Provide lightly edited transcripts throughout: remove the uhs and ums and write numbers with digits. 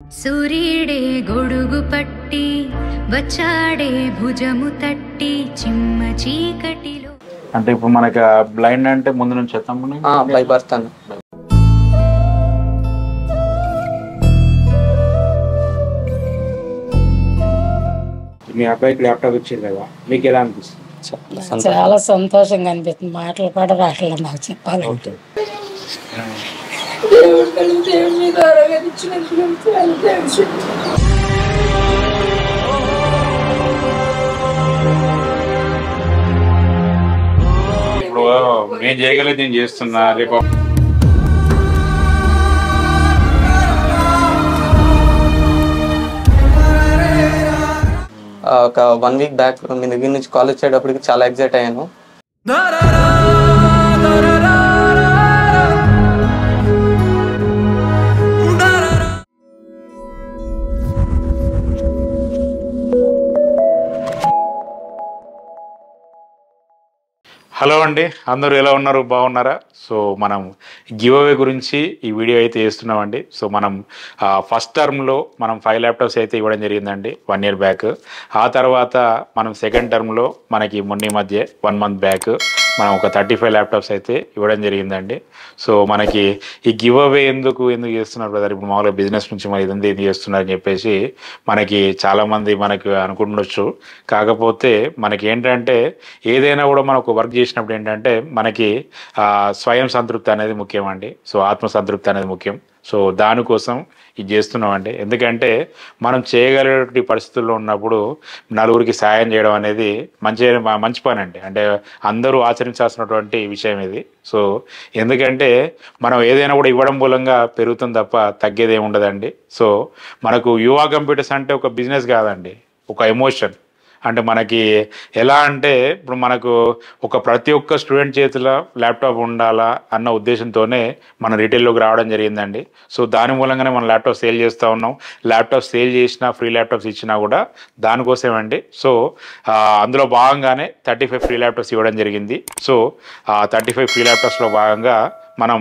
సూర్యుడే గొడుగు పట్టి వచ్చాడే భుజము తట్టి చిమ్మ చీకటిలో. అంటే ఇప్పుడు మనకి బ్లైండ్ అంటే ముందు నుంచి బై బర్త్ అన్న. మీ అబ్బాయికి ల్యాప్టాప్ ఇచ్చింది కదా, మీకు ఎలా అనిపిస్తుంది? చాలా సంతోషంగా అనిపిస్తుంది. మాటలు కూడా రావట్లేదు నాకు చెప్పాలంటే. ఇప్పుడు నేను చేయగలిగి నేను చేస్తున్నా. రేపు ఒక 1 వీక్ బ్యాక్ మీ దగ్గర నుంచి కాల్ వచ్చేటప్పటికి చాలా ఎగ్జైట్ అయ్యాను. హలో అండి, అందరూ ఎలా ఉన్నారు? బాగున్నారా? సో మనం గివ్ అవే గురించి ఈ వీడియో అయితే చేస్తున్నామండి. సో మనం ఫస్ట్ టర్మ్లో మనం 5 ల్యాప్టాప్స్ అయితే ఇవ్వడం జరిగిందండి 1 ఇయర్ బ్యాక్. ఆ తర్వాత మనం సెకండ్ టర్మ్లో మనకి మొన్న మధ్య 1 మంత్ బ్యాక్ మనం ఒక 35 ల్యాప్టాప్స్ అయితే ఇవ్వడం జరిగిందండి. సో మనకి ఈ గివ్ అవే ఎందుకు చేస్తున్నారు బ్రదర్? ఇప్పుడు మామూలుగా బిజినెస్ నుంచి మరి ఇదంతా ఏం చేస్తున్నారని చెప్పేసి మనకి చాలామంది మనకు అనుకుంటుండొచ్చు. కాకపోతే మనకి ఏంటంటే ఏదైనా కూడా మనం ఒక వర్క్ చేసినప్పుడు ఏంటంటే మనకి స్వయం సంతృప్తి అనేది ముఖ్యం అండి. సో ఆత్మ సంతృప్తి అనేది ముఖ్యం. సో దానికోసం ఇది చేస్తున్నామండి. ఎందుకంటే మనం చేయగలిగే పరిస్థితుల్లో ఉన్నప్పుడు నలుగురికి సాయం చేయడం అనేది మంచి పని అండి. అంటే అందరూ ఆచరించాల్సినటువంటి విషయం ఇది. సో ఎందుకంటే మనం ఏదైనా కూడా ఇవ్వడం మూలంగా పెరుగుతుంది తప్ప తగ్గేది ఏమి ఉండదండి. సో మనకు యువ కంప్యూటర్స్ అంటే ఒక బిజినెస్ కాదండి, ఒక ఎమోషన్. అంటే మనకి ఎలా అంటే ఇప్పుడు మనకు ప్రతి ఒక్క స్టూడెంట్ చేతిలో ల్యాప్టాప్ ఉండాలా అన్న ఉద్దేశంతోనే మన రిటైల్లోకి రావడం జరిగిందండి. సో దాని మూలంగానే మనం ల్యాప్టాప్ సేల్ చేస్తూ ఉన్నాం. ల్యాప్టాప్ సేల్ చేసినా, ఫ్రీ ల్యాప్టాప్స్ ఇచ్చినా కూడా దానికోసమేండి. సో అందులో భాగంగానే 35 ఫ్రీ ల్యాప్టాప్స్ ఇవ్వడం జరిగింది. సో 35 ఫ్రీ ల్యాప్టాప్స్లో భాగంగా మనం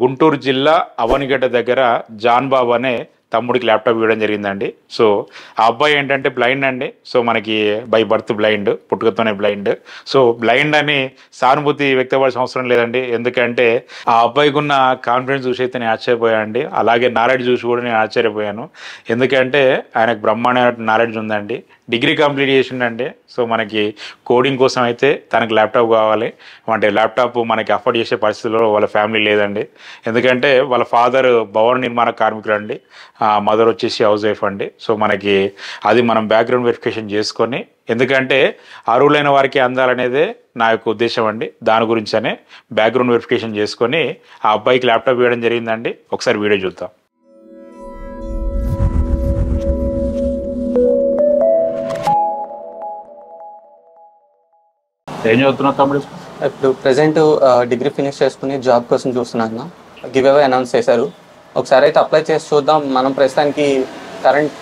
గుంటూరు జిల్లా అవనిగడ్డ దగ్గర జాన్ బాబు అనే తమ్ముడికి ల్యాప్టాప్ ఇవ్వడం జరిగిందండి. సో ఆ అబ్బాయి ఏంటంటే బ్లైండ్ అండి. సో మనకి బై బర్త్ బ్లైండ్, పుట్టుకతోనే బ్లైండ్. సో బ్లైండ్ అని సానుభూతి వ్యక్తపడాల్సిన అవసరం లేదండి. ఎందుకంటే ఆ అబ్బాయికి ఉన్న కాన్ఫిడెన్స్ చూసి అయితే నేను ఆశ్చర్యపోయానండి. అలాగే నాలెడ్జ్ చూసి కూడా నేను ఆశ్చర్యపోయాను. ఎందుకంటే ఆయనకు బ్రహ్మాండమైన నాలెడ్జ్ ఉందండి. డిగ్రీ కంప్లీట్ చేసిండండి. సో మనకి కోడింగ్ కోసం అయితే తనకు ల్యాప్టాప్ కావాలి. అంటే ల్యాప్టాప్ మనకి అఫోర్డ్ చేసే పరిస్థితుల్లో వాళ్ళ ఫ్యామిలీ లేదండి. ఎందుకంటే వాళ్ళ ఫాదర్ భవన నిర్మాణ కార్మికుడు అండి, మదర్ వచ్చేసి హౌస్ వైఫ్ అండి. సో మనకి అది మనం బ్యాక్గ్రౌండ్ వెరిఫికేషన్ చేసుకొని, ఎందుకంటే అర్హులైన వారికి అందాలనేదే నా యొక్క ఉద్దేశం అండి. దాని గురించనే బ్యాక్గ్రౌండ్ వెరిఫికేషన్ చేసుకొని ఆ అబ్బాయికి ల్యాప్టాప్ ఇవ్వడం జరిగిందండి. ఒకసారి వీడియో చూద్దాం. ఏం చదువుతున్నావు తమ్ముడు? ఇప్పుడు ప్రెసెంట్ డిగ్రీ ఫినిష్ చేసుకుని జాబ్ కోసం చూస్తున్నాను. గివ్ అవే అనౌన్స్ చేశారు. ఒకసారి అయితే అప్లై చేసి చూద్దాం. మనం ప్రస్తుతానికి కరెంట్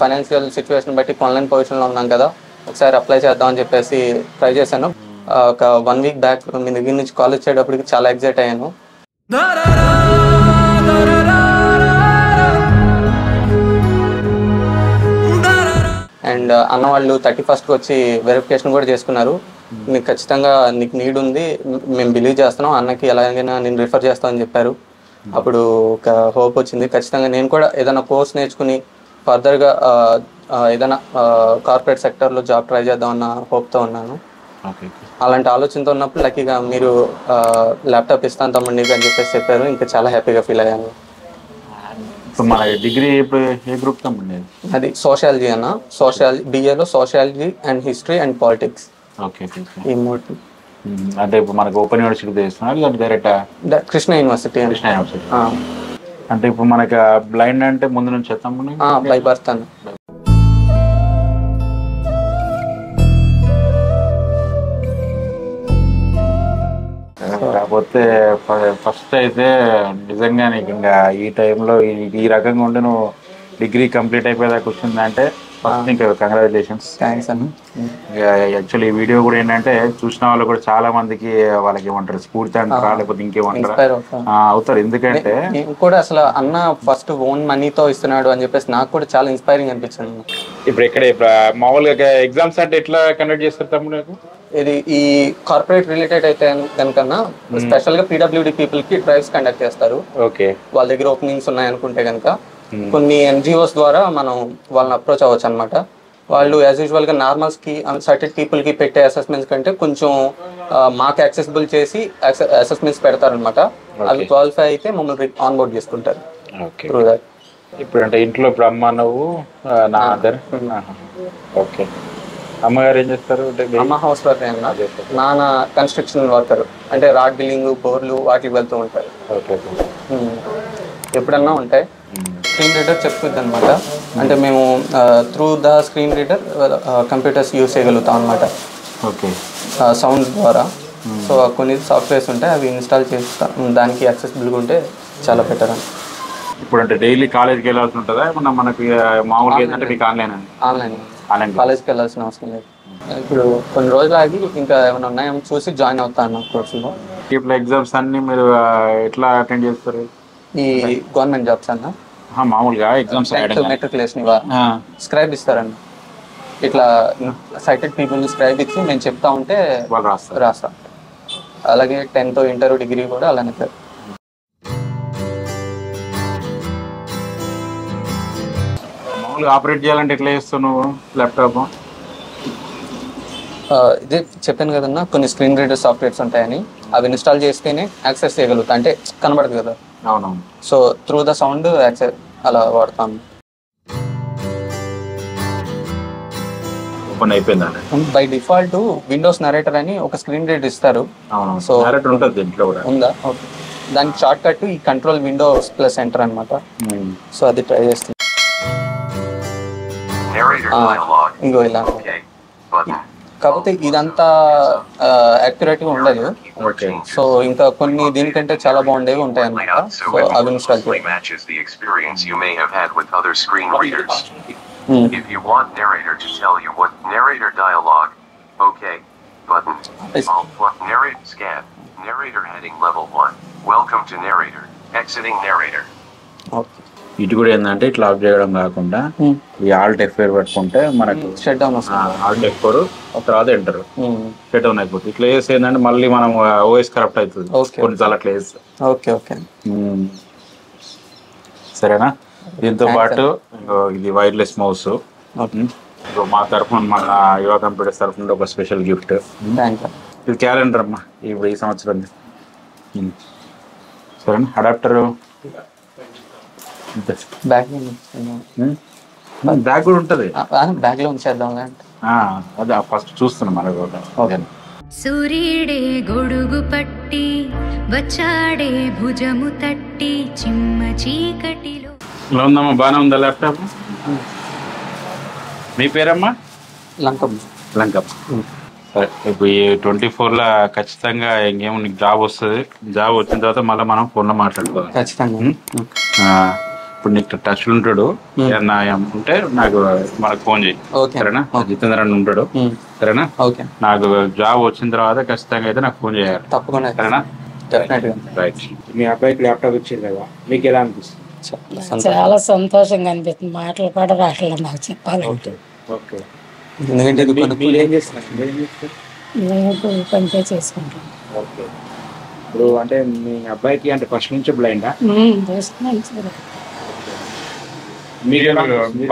ఫైనాన్షియల్ సిచ్యువేషన్ బట్టి ఆన్లైన్ పొజిషన్లో ఉన్నాం కదా, ఒకసారి అప్లై చేద్దాం అని చెప్పేసి ట్రై చేశాను. ఒక 1 వీక్ బ్యాక్ మీ దగ్గర నుంచి కాల్ వచ్చేటప్పటికి చాలా ఎగ్జైట్ అయ్యాను. అండ్ అన్న వాళ్ళు 31st వచ్చి వెరిఫికేషన్ కూడా చేసుకున్నారు. నీకు ఖచ్చితంగా నీకు నీడ్ ఉంది, మేము బిలీవ్ చేస్తున్నాం, అన్నకి ఎలాగైనా నేను రిఫర్ చేస్తామని చెప్పారు. అప్పుడు ఒక హోప్ వచ్చింది. ఖచ్చితంగా నేను కూడా ఏదైనా కోర్స్ నేర్చుకుని ఫర్దర్గా ఏదైనా కార్పొరేట్ సెక్టర్లో జాబ్ ట్రై చేద్దామన్న హోప్తో ఉన్నాను. అలాంటి ఆలోచనతో ఉన్నప్పుడు లక్కీగా మీరు ల్యాప్టాప్ ఇస్తాను తమ్ముడు నీకు అని చెప్పేసి చెప్పారు. ఇంకా చాలా హ్యాపీగా ఫీల్ అయ్యాను. మన డిగ్రీ ఏ గ్రూప్ తమ్ముడు? అది సోషాలజీ అన్న. సోషాలజీ BAలో sociology and history and politics. Okay, ఈ 3. అంటే ఇప్పుడు మనకు ఓపెన్ యూనివర్సిటీ చేస్తున్నారు direct? Krishna university. Krishna university. అంటే ఇప్పుడు మనకి బ్లైండ్ అంటే ముందు నుంచి బై బర్త్ అన్న. కాకపోతే ఫస్ట్ అయితే నిజంగా నీకు ఇంకా ఈ టైంలో ఈ రకంగా ఉండి నువ్వు డిగ్రీ కంప్లీట్ అయిపోయేదాకా వచ్చిందంటే ఫస్ట్ ఇంకా కంగ్రాచులేషన్స్. థ్యాంక్స్ అన్న. యాక్చువల్లీ ఈ వీడియో కూడా ఏంటంటే చూసిన వాళ్ళు కూడా చాలా మందికి వాళ్ళకి ఏమంటారు స్ఫూర్తి అంటారా లేకపోతే ఇంకేమంటారా అవుతారు. ఎందుకంటే నేను కూడా అసలు అన్న ఫస్ట్ ఓన్ మనీతో ఇస్తున్నాడు అని చెప్పేసి నాకు కూడా చాలా ఇన్స్పైరింగ్ అనిపించింది. ఇప్పుడు ఇక్కడ మామూలుగా ఎగ్జామ్స్ అంటే ఎట్లా కండక్ట్ చేస్తారు తమ్ముడు? ఇది ఈ కార్పొరేట్ రిలేటెడ్ అయితే కనుకన్నా స్పెషల్ గా పీడబ్ల్యూడి పీపుల్ కి డ్రైవ్స్ కండక్ట్ చేస్తారు. ఓకే, వాళ్ళ దగ్గర ఓపెనింగ్స్ ఉన్నాయనుకుంటే కనుక కొన్ని ఎన్జిఓస్ ద్వారా మనం వాళ్ళని అప్రోచ్ అవ్వచ్చు అనమాట. వాళ్ళు యాజ్ యూజువల్ గా నార్మల్స్ కి అన్సర్టెడ్ పీపుల్ కి పెట్టే అసెస్మెంట్స్ కంటే కొంచెం మాకు యాక్సెసిబుల్ చేసి అసెస్మెంట్స్ పెడతారనమాట. అవి క్వాలిఫై అయితే మమ్మల్ని ఆన్ బోర్డ్ చేసుకుంటారు. Through that. ఇప్పుడు అంటే ఇంట్లో ఇప్పుడు అమ్మ నువ్వు నా అదర్. ఓకే, అమ్మగారు ఏం చేస్తారు? అమ్మ హౌస్ వర్క్ అన్న, నాన్న కన్స్ట్రక్షన్ వర్కర్, అంటే రాడ్ బిల్డింగ్ బోర్లు వాటికి వెళ్తూ ఉంటారు. ఎప్పుడన్నా ఉంటాయి. స్క్రీన్ రీడర్ చెప్తుంది అనమాట. అంటే మేము through the screen reader computers use చేయగలుగుతాం అనమాట. ఓకే, సౌండ్ ద్వారా. సో కొన్ని సాఫ్ట్వేర్స్ ఉంటాయి, అవి ఇన్స్టాల్ చేస్తాం. దానికి యాక్సెసిబుల్గా ఉంటే చాలా బెటర్ అని. ఇప్పుడు అంటే డైలీ కాలేజ్కి వెళ్ళాల్సి ఉంటుందా? మనకి మామూలుగా ఏంటంటే మీకు ఆన్లైన్ కాలేజ్కి వెళ్ళాల్సిన అవసరం లేదు. ఇప్పుడు కొన్ని రోజులు ఆగి ఇంకా ఏమైనా ఉన్నాయేమో చూసి జాయిన్ అవుతాను కోర్సులో. ఇప్పుడు ఎగ్జామ్స్ అన్ని మీరు ఎట్లా అటెండ్ చేస్తారు? ఈ గవర్నమెంట్ జాబ్స్ అన్న మామూలుగా ఎగ్జామ్స్ మెట్రికులేషన్ స్క్రైబ్ ఇస్తారన్న. ఇట్లా సైటెడ్ పీపుల్ స్క్రైబ్ ఇచ్చి నేను చెప్తా ఉంటే వాళ్ళు రాస్తా. అలాగే 10th ఇంటర్ డిగ్రీ కూడా అలానే సార్. మామూలుగా ఆపరేట్ చేయాలంటే ఎట్లా చేస్తావు నువ్వు ల్యాప్టాప్? ఇదే చెప్పాను కదన్నా, కొన్ని స్క్రీన్ రీడర్ సాఫ్ట్వేర్స్ ఉంటాయని, అవి ఇన్స్టాల్ చేస్తేనే యాక్సెస్ చేయగలుగుతా. అంటే కనబడదు కదా. అవునవును. So through the sound access అలా వాడతాను. ఓపెన్ అయిపోయిందండి. బై డిఫాల్ట్ విండోస్ నరేటర్ అని ఒక స్క్రీన్ రీడర్ ఇస్తారు. సో నరేటర్ ఉంటుంది ఇంట్లో కూడా ఉందా? ఓకే, దానికి షార్ట్ కట్ ఈ కంట్రోల్ విండోస్ ప్లస్ ఎంటర్ అనమాట. సో అది ట్రై చేస్తాను. ఇంకో ఇలా. కాకపోతే ఇదంతా యాక్యురేట్గా ఉండదు. సో ఇంకా కొన్ని దీనికంటే చాలా బాగుండేవి ఉంటాయి అన్నమాట. సో అవి install If you want narrator to tell you what narrator dialogue, okay, button, narrate scan, narrator heading level 1, welcome to narrator, exiting narrator. ఇటు కూడా ఏంటంటే ఇట్లా ఆఫ్ చేయడం కాకుండా ఈ ఆల్ట్ F4 పెట్టుకుంటే మనకు షట్ డౌన్ వస్తుంది. ఆల్ట్ F4 తర్వాత ఎంటర్ షట్ డౌన్ అయిపోతుంది. ఇట్లా చేస్తే ఏంటంటే మళ్ళీ మనం ఓఎస్ కరప్ట్ అవుతుంది కొన్నిసార్లు అట్లా చేస్తే. ఓకే ఓకే సరేనా? దీంతో పాటు ఇది వైర్లెస్ మౌస్ మా తరఫున మన యువ కంప్యూటర్స్ తరఫున ఒక స్పెషల్ గిఫ్ట్. ఇది క్యాలెండర్ అమ్మా ఇప్పుడు ఈ సంవత్సరం. సరేనా? అడాప్టర్ బ్యాగ్ కూడా ఉంటుంది. బ్యాగ్ లో ఉంచేద్దాం. అదే ఫస్ట్ చూస్తున్నాం మనకు. సూర్యుడే గొడుగు పట్టి వచ్చాడే భుజము తట్టి చిమ్మ చీకటిలో. ఇలా ఉందమ్మా? బాగానే ఉందా ల్యాప్టాప్? మీ పేరమ్మా? లంకమ్మ. సరే, ఇప్పుడు ఈ 24లో ఖచ్చితంగా ఇంకేమో నీకు జాబ్ వస్తుంది. జాబ్ వచ్చిన తర్వాత మళ్ళీ మనం ఫోన్లో మాట్లాడుకోవాలి ఖచ్చితంగా. ఇప్పుడు నీకు టచ్లు ఉంటాడు, ఏమన్నా ఉంటే నాకు మనకు ఫోన్ చేయి. సరేనా? జితేంద్ర అని ఉంటాడు. సరేనా? నాకు జాబ్ వచ్చిన తర్వాత ఖచ్చితంగా అయితే నాకు ఫోన్ చేయాలి. తప్పకుండా. సరేనా? రైట్. మీ అబ్బాయికి ల్యాప్టాప్ వచ్చింది కదా, మీకు ఎలా అనిపిస్తుంది? చాలా సంతోషంగా అనిపిస్తుంది. మాటలు కూడా రావట్లేదు నాకు చెప్పాలంటే. ఓకే, ఎందుకంటే ఏం చేస్తున్నారు? పనిపే చేసుకుంటాం. ఓకే, ఇప్పుడు అంటే మీ అబ్బాయికి అంటే ఫస్ట్ నుంచి బ్లైండా? మీరు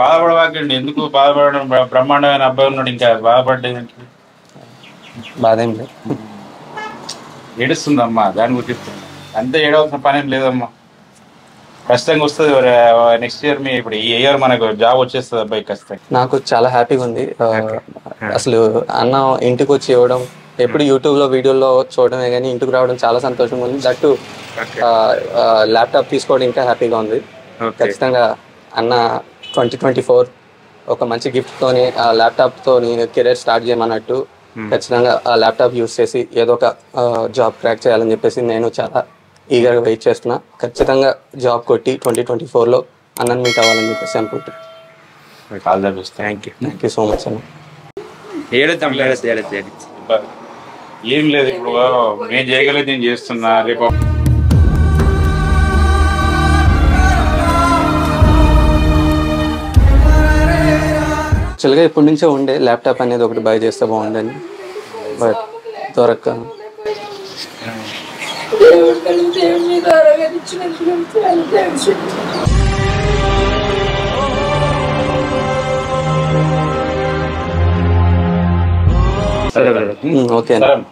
బాధపడవాకండి. ఎందుకు బాధపడడం? బ్రహ్మాండమైన అబ్బాయి ఉన్నాడు, ఇంకా బాధపడ్డేదానికి బాధ ఏం లేదు. ఏడుస్తుందమ్మా దాని గురించి. అంతే ఏడవలసిన పని ఏం లేదమ్మా. ఖచ్చితంగా వస్తుంది. నెక్స్ట్ ఇయర్ మీ ఇప్పుడు ఈ ఇయర్ మనకు జాబ్ వచ్చేస్తుంది అబ్బాయి ఖచ్చితంగా. నాకు చాలా హ్యాపీగా ఉంది. అసలు అన్న ఇంటికి వచ్చి ఇవ్వడం, ఎప్పుడు యూట్యూబ్లో వీడియోలో చూడడమే కానీ ఇంటికి రావడం చాలా సంతోషంగా ఉంది. దట్టు ల్యాప్టాప్ తీసుకోవడం ఇంకా హ్యాపీగా ఉంది. ఖచ్చితంగా అన్న 2024 ఒక మంచి గిఫ్ట్తోని ఆ ల్యాప్టాప్తోని కెరీర్ స్టార్ట్ చేయమన్నట్టు ఖచ్చితంగా ఆ ల్యాప్టాప్ యూస్ చేసి ఏదో ఒక జాబ్ క్రాక్ చేయాలని చెప్పేసి నేను చాలా ఈగర్గా వెయిట్ చేస్తున్నా. ఖచ్చితంగా జాబ్ కొట్టి 2024లో అన్నని మీట్ అవ్వాలని చెప్పేసి అనుకుంటున్నాను. All the best. Thank you. Thank you so much అన్న. ఏడుద్దాం ఏడుద్ది. ఏం లేదు, ఇప్పుడు నేను చేయగలిగి నేను చేస్తున్నా. రేపు యాక్చువల్గా ఇప్పటి నుంచే ఉండే ల్యాప్టాప్ అనేది ఒకటి బై చేస్తే బాగుండని, బట్ దొరక్క సరే బ్రదర్. ఓకే అన్న.